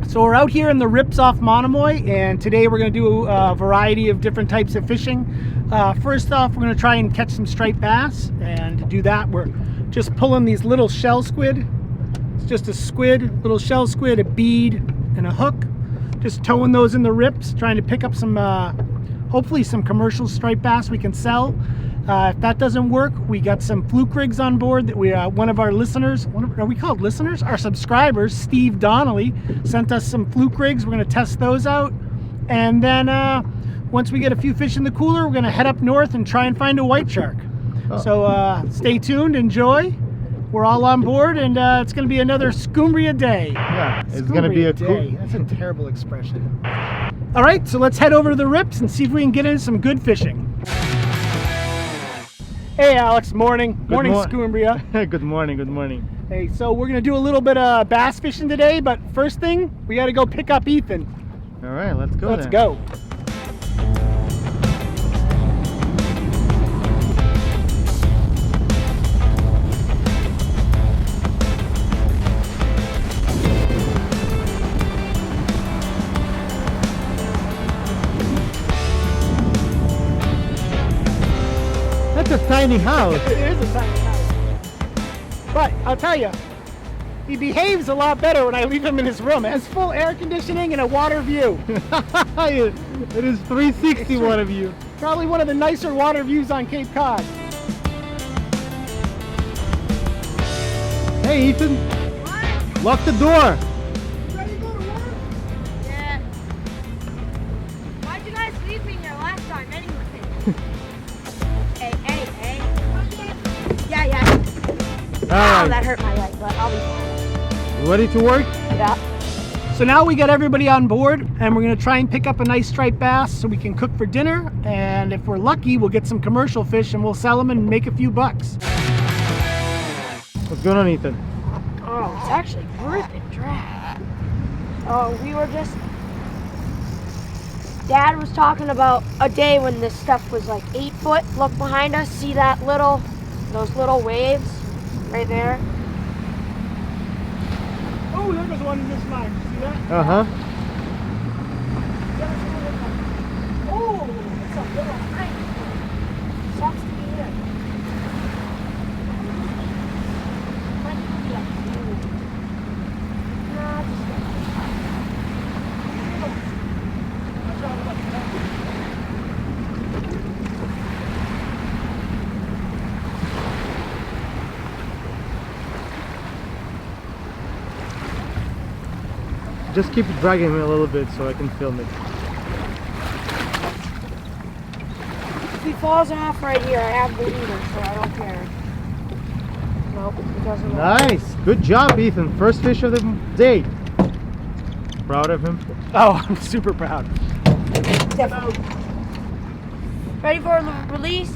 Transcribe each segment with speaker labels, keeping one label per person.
Speaker 1: So we're out here in the rips off Monomoy, and today we're going to do a variety of different types of fishing. First off, we're going to try and catch some striped bass, and to do that we're just pulling these little shell squid. It's just a squid, little shell squid, a bead, and a hook. Just towing those in the rips, trying to pick up some, hopefully some commercial striped bass we can sell. If that doesn't work, we got some fluke rigs on board that we one of our listeners, are we called listeners? Our subscribers, Steve Donnelly, sent us some fluke rigs. We're going to test those out, and then once we get a few fish in the cooler, we're going to head up north and try and find a white shark. So stay tuned, enjoy. We're all on board, and it's going to be another Scumbria day.
Speaker 2: Yeah, it's going to be a
Speaker 1: day. That's a terrible expression. All right, so let's head over to the rips and see if we can get in some good fishing. Hey Alex, morning. Morning, Scumbria.
Speaker 2: Good morning, good morning.
Speaker 1: Hey, so we're gonna do a little bit of bass fishing today, but first thing, we gotta go pick up Ethan.
Speaker 2: All right, let's go.
Speaker 1: Let's go.
Speaker 2: That's a tiny house.
Speaker 1: It is a tiny house. But I'll tell you, he behaves a lot better when I leave him in his room. It has full air conditioning and a water view.
Speaker 2: It is 360 water view.
Speaker 1: Probably one of the nicer water views on Cape Cod.
Speaker 2: Hey Ethan.
Speaker 3: What?
Speaker 2: Lock the door.
Speaker 1: You ready to go to work?
Speaker 3: Yeah. Why'd you guys leave me here last time anyway? Hey. Yeah.
Speaker 2: All right.
Speaker 3: That hurt my leg, but I'll be fine.
Speaker 2: You ready to work?
Speaker 3: Yeah.
Speaker 1: So now we got everybody on board, and we're gonna try and pick up a nice striped bass so we can cook for dinner, and if we're lucky, we'll get some commercial fish and we'll sell them and make a few bucks.
Speaker 2: What's going on, Ethan?
Speaker 3: Oh, it's actually ripping dry. Oh, we were just... Dad was talking about a day when this stuff was like 8 foot. Look behind us, see that those little waves right there?
Speaker 1: Oh, there goes one in this line. See that?
Speaker 2: Uh-huh.
Speaker 3: Oh, it's a little tiny. Sucks to be here. Might be a huge. Nah, just
Speaker 2: Just keep dragging me a little bit so I can film it.
Speaker 3: if he falls off right here, I have the leader, so I don't care. Nope, it doesn't work.
Speaker 2: Nice. Good job, Ethan. First fish of the day. Proud of him?
Speaker 1: Oh, I'm super proud.
Speaker 3: Definitely. Ready for the release?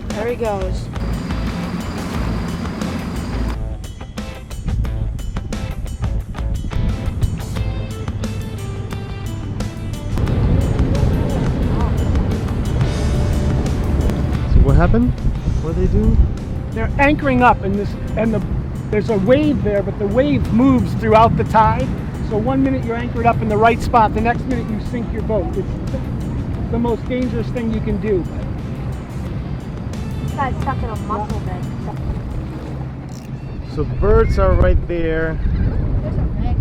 Speaker 3: There he goes.
Speaker 2: So what happened? What are they doing?
Speaker 1: They're anchoring up in this, and there's a wave there, but the wave moves throughout the tide. So one minute you're anchored up in the right spot, the next minute you sink your boat. It's the most dangerous thing you can do.
Speaker 3: This guy's stuck in a mussel bed.
Speaker 2: So birds are right there.
Speaker 3: There's a rig.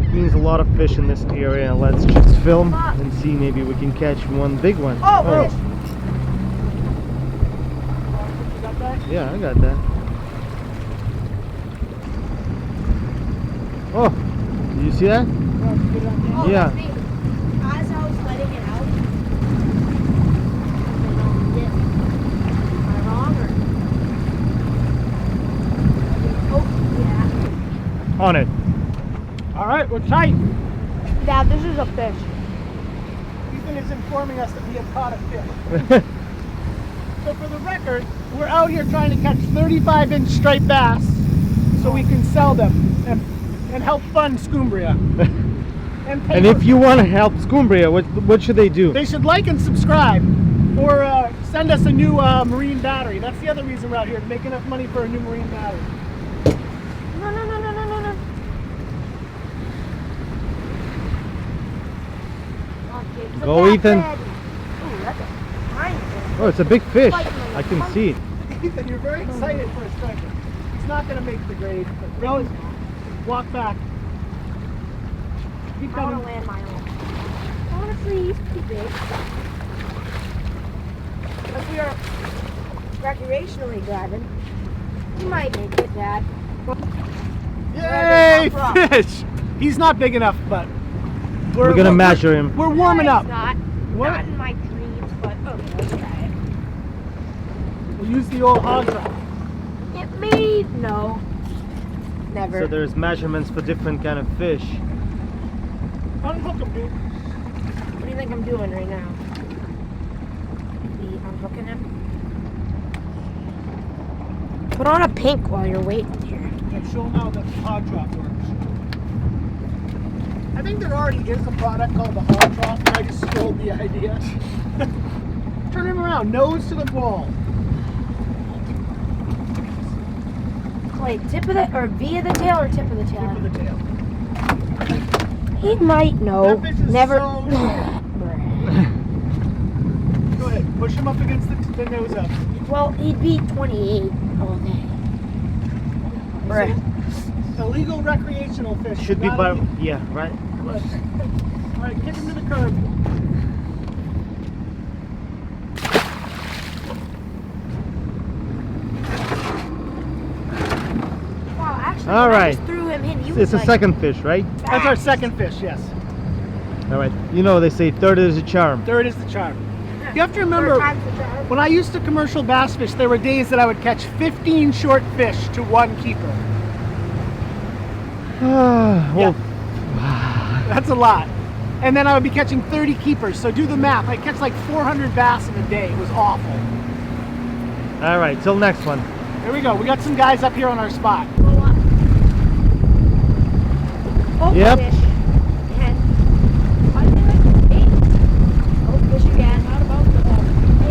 Speaker 2: It means a lot of fish in this area. Let's just film and see, maybe we can catch one big one.
Speaker 3: Oh.
Speaker 1: You got that?
Speaker 2: Yeah, I got that. Oh, did you see that?
Speaker 3: Oh,
Speaker 2: Yeah.
Speaker 3: that's me. As I was letting it out, am I wrong or? Oh, yeah.
Speaker 2: On it.
Speaker 1: All right, we're tight.
Speaker 3: Dad, this is a fish.
Speaker 1: Ethan is informing us that we have caught a fish. So for the record, we're out here trying to catch 35-inch striped bass so we can sell them and help fund Scumbria.
Speaker 2: And if you want to help Scumbria, what should they do?
Speaker 1: They should like and subscribe, or send us a new marine battery. That's the other reason we're out here, to make enough money for a new marine battery.
Speaker 3: No.
Speaker 2: Go, Ethan.
Speaker 3: Ooh, that's a tiny fish.
Speaker 2: Oh, it's a big fish. I can see it.
Speaker 1: Ethan, you're very excited for a striper. He's not going to make the grade. But
Speaker 3: No, it's not.
Speaker 1: walk back. Keep
Speaker 3: I want
Speaker 1: coming.
Speaker 3: to land my own. Honestly, he's pretty big. If we are recreationally driving, he might make it, Dad.
Speaker 1: Yay,
Speaker 3: Rough.
Speaker 1: fish! He's not big enough, but
Speaker 2: We're gonna measure him.
Speaker 1: We're warming
Speaker 3: No,
Speaker 1: up.
Speaker 3: it's not.
Speaker 1: What?
Speaker 3: Not in my dreams, but okay, let's try it.
Speaker 1: We'll use the old hog trap.
Speaker 3: It may, no. Never.
Speaker 2: So there's measurements for different kind of fish.
Speaker 1: Unhook him, dude.
Speaker 3: What do you think I'm doing right now? I'm hooking him. Put on a pink while you're waiting here.
Speaker 1: And show him how the hog drop works. I think there already is a product called the hog drop, and I just stole the idea. Turn him around, nose to the ball.
Speaker 3: Like tip of the, or via the tail or tip of the tail?
Speaker 1: Tip of the tail.
Speaker 3: He might know.
Speaker 1: That fish is
Speaker 3: Never.
Speaker 1: so Go ahead, push him up against the nose up.
Speaker 3: Well, he'd be 28 all day. Bruh.
Speaker 1: Illegal recreational fish.
Speaker 2: Should be
Speaker 1: not
Speaker 2: by,
Speaker 1: illegal.
Speaker 2: yeah, right?
Speaker 1: All right, kick him to the curb.
Speaker 3: Wow, actually,
Speaker 2: All
Speaker 3: when I
Speaker 2: right.
Speaker 3: just threw him in. He
Speaker 2: It's
Speaker 3: was
Speaker 2: a
Speaker 3: like,
Speaker 2: second fish, right?
Speaker 1: That's our second fish, yes.
Speaker 2: All right. You know they say third is a charm.
Speaker 1: Third is the charm. You have to
Speaker 3: Third
Speaker 1: remember,
Speaker 3: time's the charm.
Speaker 1: when I used to commercial bass fish, there were days that I would catch 15 short fish to one keeper.
Speaker 2: Well,
Speaker 1: That's a lot. And then I would be catching 30 keepers. So do the math. I'd catch like 400 bass in a day. It was awful.
Speaker 2: all right. Till next one.
Speaker 1: Here we go. We got some guys up here on our spot.
Speaker 3: Oh,
Speaker 2: Yep.
Speaker 3: fish. 10. 8. Oh, fish again. Not about the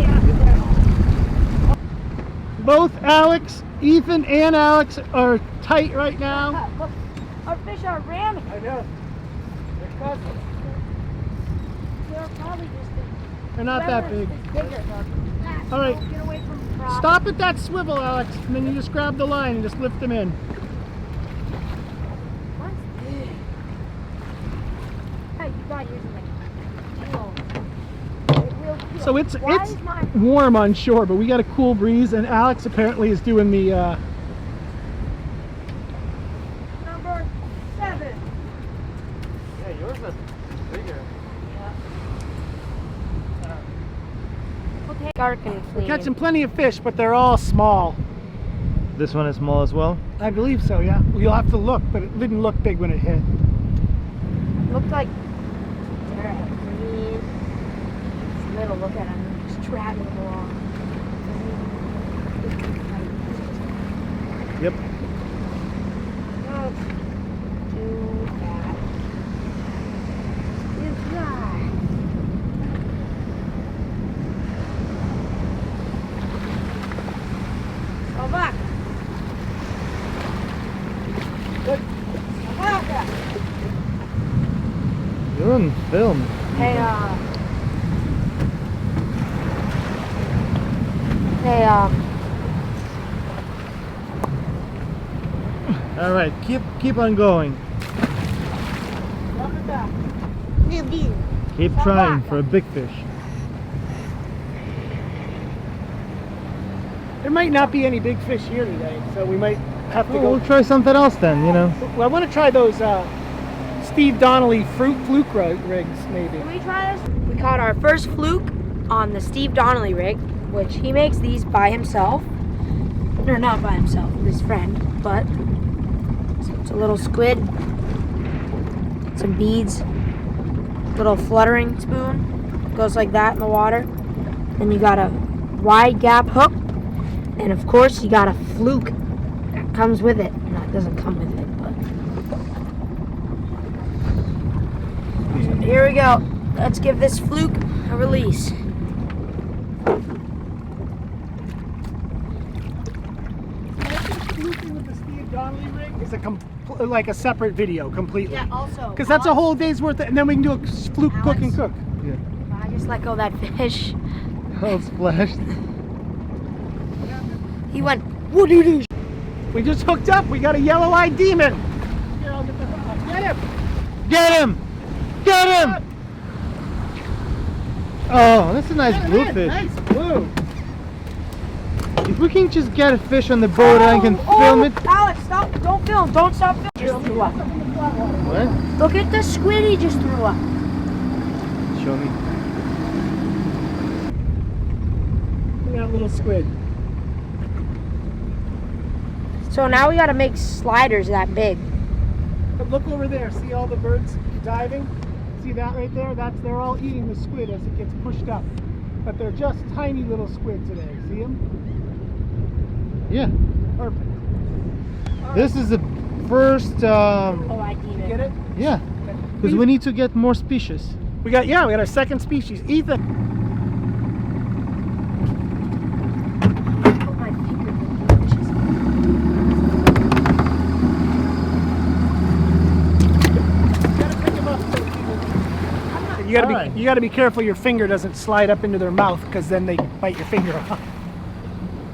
Speaker 3: yeah.
Speaker 1: Both Alex, Ethan and Alex are tight right now.
Speaker 3: Look, our fish are ramming.
Speaker 1: I know. They're cousins.
Speaker 3: They're probably just
Speaker 1: They're not that
Speaker 3: whoever
Speaker 1: big.
Speaker 3: is bigger.
Speaker 1: All right.
Speaker 3: Get away from the prop.
Speaker 1: Stop at that swivel, Alex, and then you just grab the line and just lift them in.
Speaker 3: What's this? Hey, you got yours in like, real cute.
Speaker 1: So it's
Speaker 3: Why is mine?
Speaker 1: warm on shore, but we got a cool breeze, and Alex apparently is doing the
Speaker 3: Number 7.
Speaker 2: Yeah, yours is bigger.
Speaker 3: Okay. Dark and clean.
Speaker 1: catching plenty of fish, but they're all small.
Speaker 2: This one is small as well.
Speaker 1: I believe so, yeah. Well, you'll have to look, but it didn't look big when it hit.
Speaker 3: Looked like green. It's little. Look at him. Just dragging him along.
Speaker 2: Yep.
Speaker 3: Don't do that. Do that. Go back.
Speaker 1: Good.
Speaker 3: Go back.
Speaker 2: You're on film.
Speaker 3: Hey,
Speaker 2: All right. Keep on going.
Speaker 1: Drop it back.
Speaker 2: Keep trying for a big fish.
Speaker 1: There might not be any big fish here today, so we might have to
Speaker 2: Oh,
Speaker 1: go.
Speaker 2: we'll try something else then. You know.
Speaker 1: Well, I want to try those Steve Donnelly fluke rigs, maybe.
Speaker 3: Can we try this? We caught our first fluke on the Steve Donnelly rig, which he makes these by himself. Or not by himself, with his friend, but so it's a little squid, some beads, little fluttering spoon, goes like that in the water. Then you got a wide gap hook, and of course you got a fluke that comes with it. No, it doesn't come with it, but here we go. Let's give this fluke a release.
Speaker 1: Fluking with the Steve Donnelly rig is like a separate video completely.
Speaker 3: Yeah, also.
Speaker 1: Because that's a whole day's worth, and then we can do a fluke cook and cook.
Speaker 2: Yeah.
Speaker 3: Just let go of that fish.
Speaker 2: Oh, splashed.
Speaker 3: He went, what do you do?
Speaker 1: We just hooked up. We got a yellow-eyed demon. Here, I'll get the hook. Get him!
Speaker 2: Get him! Get him! Oh, that's a nice bluefish.
Speaker 1: Nice blue.
Speaker 2: If we can just get a fish on the boat and I can film it.
Speaker 3: Alex, stop. Don't film. Don't stop filming. Just threw up.
Speaker 2: What?
Speaker 3: Look at the squid he just threw up.
Speaker 2: Show me.
Speaker 1: Look at that little squid.
Speaker 3: So now we gotta make sliders that big.
Speaker 1: But look over there. See all the birds diving? See that right there? They're all eating the squid as it gets pushed up. But they're just tiny little squid today. See them?
Speaker 2: Yeah.
Speaker 1: Perfect.
Speaker 2: This is the first.
Speaker 3: Oh, I deem it.
Speaker 1: Get it?
Speaker 2: Yeah. Because we need to get more species.
Speaker 1: We got our second species. Ethan.
Speaker 3: Put my finger in the fishes.
Speaker 1: You gotta be careful your finger doesn't slide up into their mouth, because then they bite your finger off.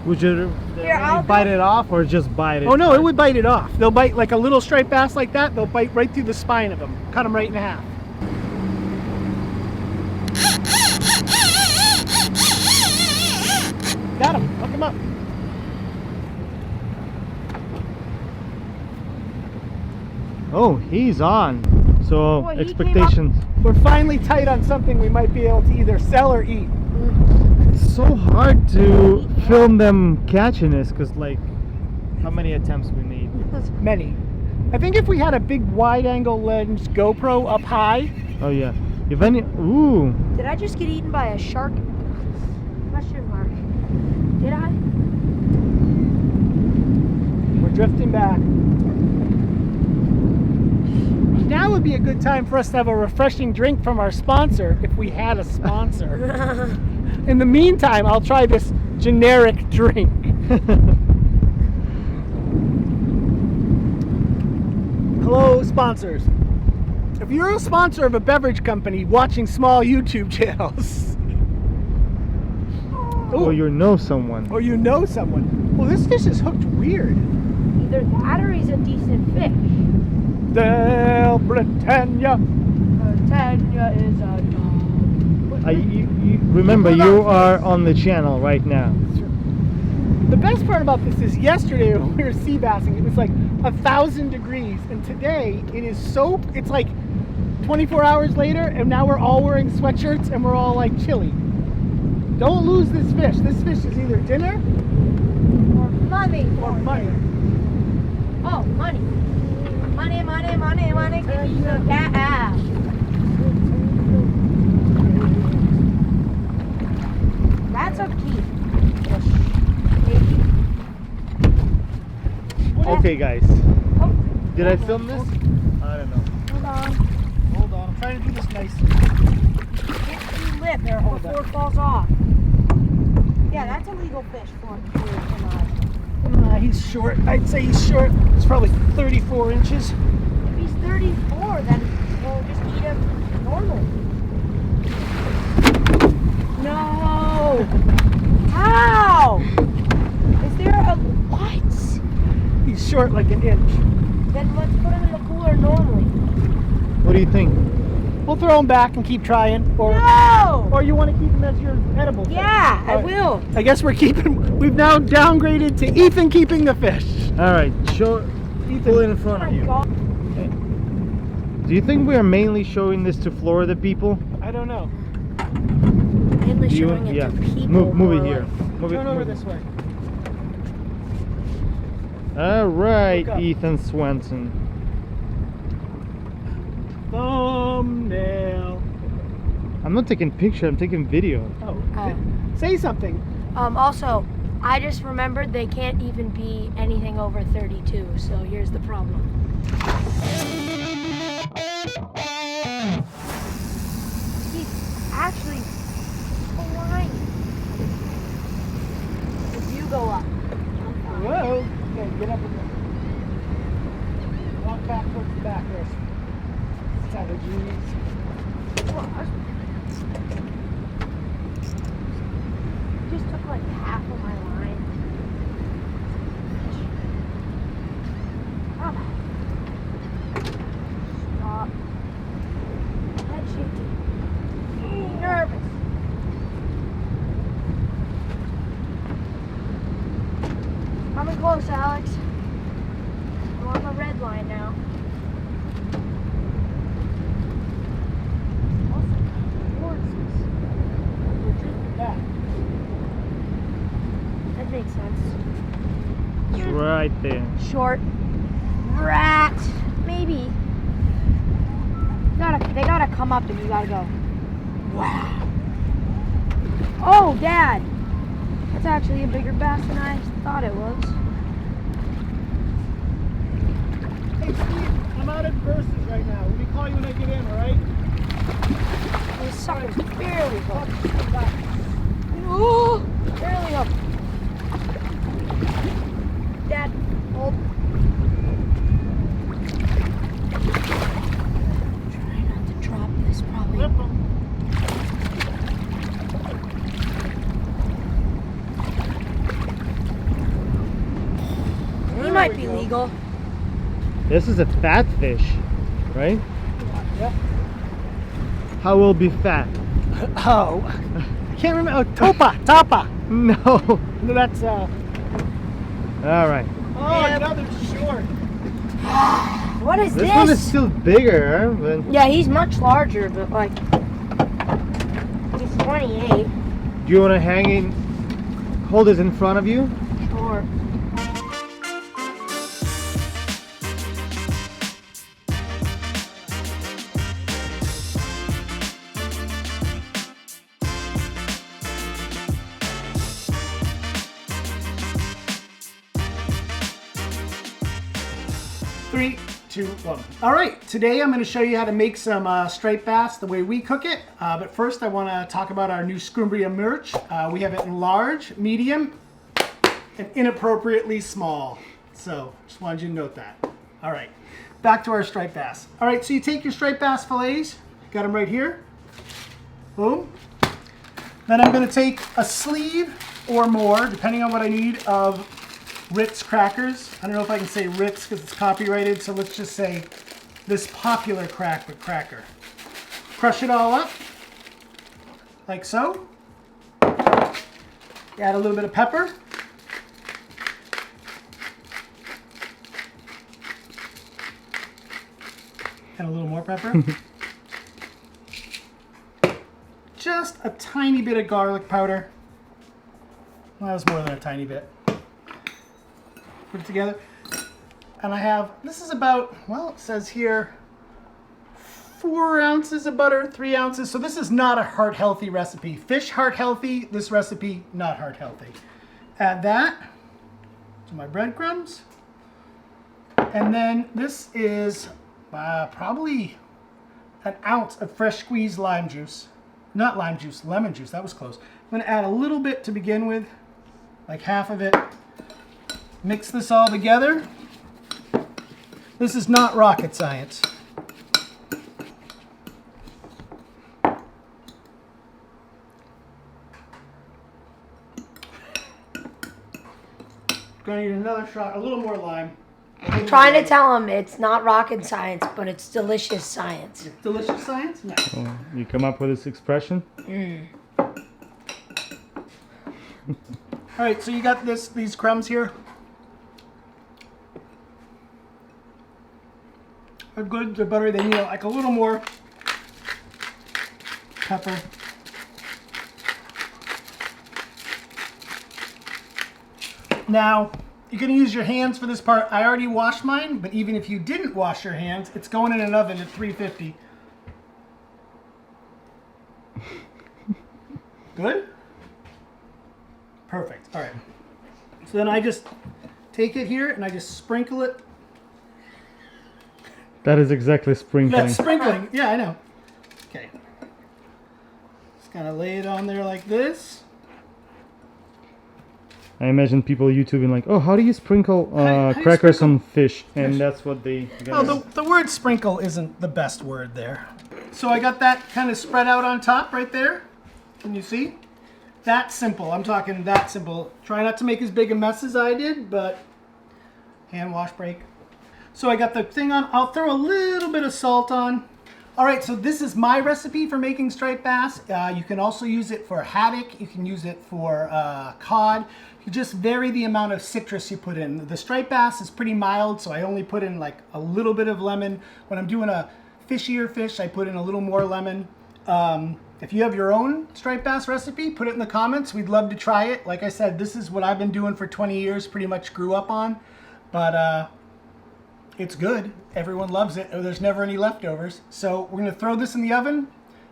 Speaker 2: Would you
Speaker 3: I'll
Speaker 2: bite it off or just bite it?
Speaker 1: Oh no, it would bite it off. They'll bite like a little striped bass like that. They'll bite right through the spine of them, cut them right in half. Got him. Hook him up.
Speaker 2: Oh, he's on. So
Speaker 3: Boy, he
Speaker 2: expectations.
Speaker 1: We're finally tight on something we might be able to either sell or eat.
Speaker 2: It's so hard to film them catching this because, like, how many attempts we made?
Speaker 1: Many. I think if we had a big wide-angle lens GoPro up high.
Speaker 2: Oh yeah. If any. Ooh.
Speaker 3: Did I just get eaten by a shark? Question mark. Did I?
Speaker 1: We're drifting back. Now would be a good time for us to have a refreshing drink from our sponsor, if we had a sponsor. In the meantime, I'll try this generic drink. Hello, sponsors. If you're a sponsor of a beverage company watching small YouTube channels,
Speaker 2: Or you know someone.
Speaker 1: or you know someone, well, this fish is hooked weird.
Speaker 3: Either that or he's a decent fish.
Speaker 1: Del Britannia.
Speaker 3: Britannia is a dog.
Speaker 2: Remember, you are on the channel right now.
Speaker 1: The best part about this is yesterday when we were sea bassing, it was like 1,000 degrees, and today it's like 24 hours later, and now we're all wearing sweatshirts and we're all like chilly. Don't lose this fish. This fish is either dinner
Speaker 3: Or money.
Speaker 1: or money.
Speaker 3: Oh, money. Money, money, money, money. Give me the cash. That's a key.
Speaker 2: Okay, guys.
Speaker 3: Oh,
Speaker 2: Did I film this? I don't know.
Speaker 3: hold on.
Speaker 1: Hold on, I'm trying to do this nice.
Speaker 3: Get your lip there before it falls off. Yeah, that's a legal fish for
Speaker 1: He's short. I'd say he's short. He's probably 34 inches.
Speaker 3: If he's 34, then we'll just eat him normally. No! How? Is there a what?
Speaker 1: He's short like an inch.
Speaker 3: Then let's put him in the cooler normally.
Speaker 2: What do you think?
Speaker 1: We'll throw him back and keep trying.
Speaker 3: No!
Speaker 1: Or you want to keep him as your edible fish?
Speaker 3: Yeah, I
Speaker 1: All right.
Speaker 3: will.
Speaker 1: I guess we've now downgraded to Ethan keeping the fish.
Speaker 2: All right, pull it in front
Speaker 3: Oh
Speaker 2: of
Speaker 3: my
Speaker 2: you.
Speaker 3: God.
Speaker 2: Do you think we are mainly showing this to Florida people?
Speaker 1: I don't know.
Speaker 3: Mainly
Speaker 2: Do you-
Speaker 3: showing it
Speaker 2: yeah.
Speaker 3: to people.
Speaker 2: Move
Speaker 3: more
Speaker 2: it here.
Speaker 3: like-
Speaker 2: Move it.
Speaker 1: Turn over
Speaker 2: move it.
Speaker 1: this way.
Speaker 2: All right,
Speaker 1: Look up.
Speaker 2: Ethan Swenson.
Speaker 1: Thumbnail.
Speaker 2: I'm not taking picture. I'm taking video.
Speaker 1: Oh.
Speaker 3: Oh.
Speaker 1: Say something.
Speaker 3: Also, I just remembered they can't even be anything over 32, so here's the problem. He's actually flying. If you go up.
Speaker 1: Whoa. Okay, get up again. Walk back towards the back there. Savages.
Speaker 3: like half of my line. Come on. Stop. Head shaking. Nervous. Coming close, Alex. We're on the red line now. That makes sense.
Speaker 2: It's right there.
Speaker 3: Short rat, maybe. They gotta come up and you gotta go. Wow. Oh, Dad. That's actually a bigger bass than I thought it was.
Speaker 1: Hey Steve, I'm out at Versus right now. Let me call you when I get in, alright?
Speaker 3: This sucker's barely hooked. Oh, barely hooked. Dad, hold. Try not to drop this, probably.
Speaker 1: Flip 'em.
Speaker 3: He might be legal.
Speaker 2: This is a fat fish, right?
Speaker 1: Yep.
Speaker 2: How will be fat?
Speaker 1: Oh, I can't remember. Oh, Tapa.
Speaker 2: No.
Speaker 1: No, that's
Speaker 2: All right.
Speaker 1: Oh, another short.
Speaker 3: What is
Speaker 2: This one is still bigger, but
Speaker 3: Yeah, he's much larger, but like, he's 28.
Speaker 2: do you want to hang in? Hold this in front of you.
Speaker 3: Sure.
Speaker 1: Three, 2, 1. All right, today I'm going to show you how to make some striped bass the way we cook it. But first I want to talk about our new Scumbria merch. We have it in large, medium, and inappropriately small. So just wanted you to note that. All right, back to our striped bass. All right, so you take your striped bass fillets, got them right here. Boom. Then I'm going to take a sleeve or more, depending on what I need, of Ritz crackers. I don't know if I can say Ritz because it's copyrighted, so let's just say this popular cracker. Crush it all up, like so. Add a little bit of pepper. And a little more pepper. Just a tiny bit of garlic powder. Well, that was more than a tiny bit. Put it together. And I have, this is about, well, it says here 4 ounces of butter, 3 ounces. So this is not a heart healthy recipe. Fish heart healthy, this recipe not heart healthy. Add that to my breadcrumbs. And then this is probably an ounce of fresh squeezed lime juice. Not lime juice, lemon juice, that was close. I'm gonna add a little bit to begin with, like half of it. Mix this all together. This is not rocket science. Gonna need another shot, a little more lime.
Speaker 3: I'm trying to tell him it's not rocket science, but it's delicious science.
Speaker 1: Delicious science? No.
Speaker 2: Oh, you come up with this expression?
Speaker 1: All right, so you got these crumbs here. They're good, they're buttery. They need like a little more pepper. Now, you're gonna use your hands for this part. I already washed mine, but even if you didn't wash your hands, it's going in an oven at 350. Good? Perfect, all right. So then I just take it here and I just sprinkle it.
Speaker 2: That is exactly sprinkling.
Speaker 1: That's sprinkling, yeah, I know. Okay. Just kind of lay it on there like this.
Speaker 2: I imagine people YouTubing like, oh, how do you sprinkle
Speaker 1: How do you
Speaker 2: crackers
Speaker 1: sprinkle
Speaker 2: on fish? And that's what they
Speaker 1: Oh, the word sprinkle isn't the best word there. So I got that kind of spread out on top right there. Can you see? That simple. I'm talking that simple. Try not to make as big a mess as I did, but hand wash break. So I got the thing on. I'll throw a little bit of salt on. All right, so this is my recipe for making striped bass. You can also use it for haddock. You can use it for cod. You just vary the amount of citrus you put in. The striped bass is pretty mild, so I only put in like a little bit of lemon. When I'm doing a fishier fish, I put in a little more lemon. If you have your own striped bass recipe, put it in the comments. We'd love to try it. Like I said, this is what I've been doing for 20 years, pretty much grew up on. But it's good. Everyone loves it. There's never any leftovers. So we're going to throw this in the oven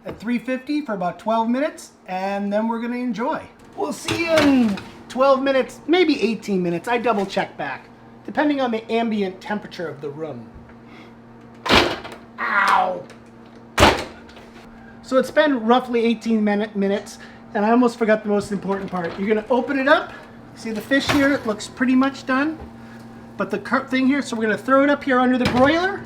Speaker 1: at 350 for about 12 minutes, and then we're going to enjoy. We'll see you in 12 minutes, maybe 18 minutes. I double check back, depending on the ambient temperature of the room. Ow! So it's been roughly 18 minutes, and I almost forgot the most important part. You're going to open it up. See the fish here? It looks pretty much done. But the thing here, so we're going to throw it up here under the broiler,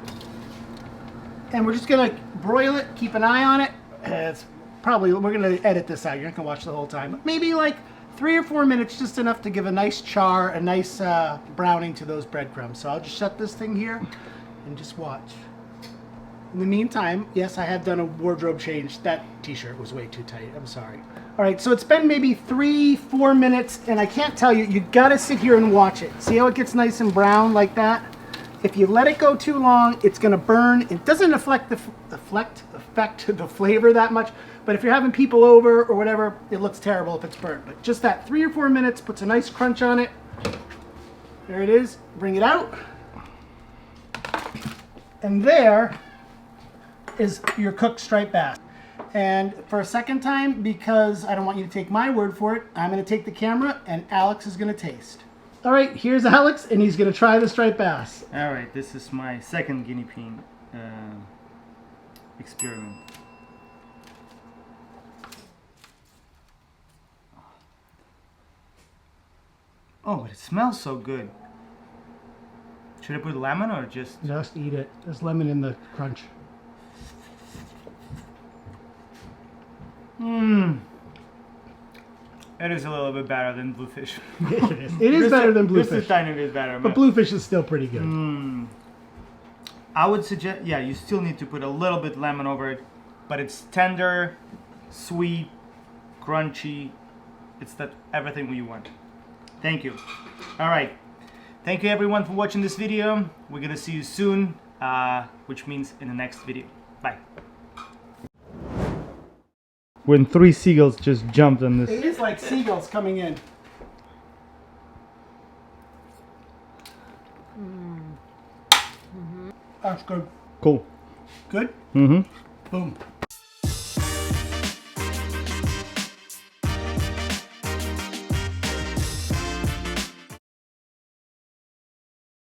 Speaker 1: and we're just going to broil it, keep an eye on it. It's probably, we're going to edit this out. You're not going to watch the whole time. Maybe like 3 or 4 minutes, just enough to give a nice char, a nice browning to those breadcrumbs. So I'll just shut this thing here and just watch. In the meantime, yes, I have done a wardrobe change. That t-shirt was way too tight. I'm sorry. All right, so it's been maybe 3-4 minutes, and I can't tell you, you gotta sit here and watch it. See how it gets nice and brown like that? If you let it go too long, it's gonna burn. It doesn't affect the flavor that much, but if you're having people over or whatever, it looks terrible if it's burnt. But just that 3 or 4 minutes puts a nice crunch on it. There it is. Bring it out. And there is your cooked striped bass. And for a second time, because I don't want you to take my word for it, I'm going to take the camera and Alex is going to taste. All right, here's Alex, and he's going to try the striped bass.
Speaker 2: All right, this is my second guinea pig experiment. Oh, it smells so good. Should I put lemon or just...
Speaker 1: Just eat it. There's lemon in the crunch.
Speaker 2: It is a little bit better than bluefish.
Speaker 1: It is. It is better than bluefish.
Speaker 2: This is a tiny bit better.
Speaker 1: But bluefish is still pretty good.
Speaker 2: I would suggest, yeah, you still need to put a little bit lemon over it, but it's tender, sweet, crunchy. It's that everything you want. Thank you. All right. Thank you everyone for watching this video. We're gonna see you soon, which means in the next video. Bye. When 3 seagulls just jumped on this.
Speaker 1: It is like seagulls coming in. That's good.
Speaker 2: Cool.
Speaker 1: Good?
Speaker 2: Mm-hmm.
Speaker 1: Boom.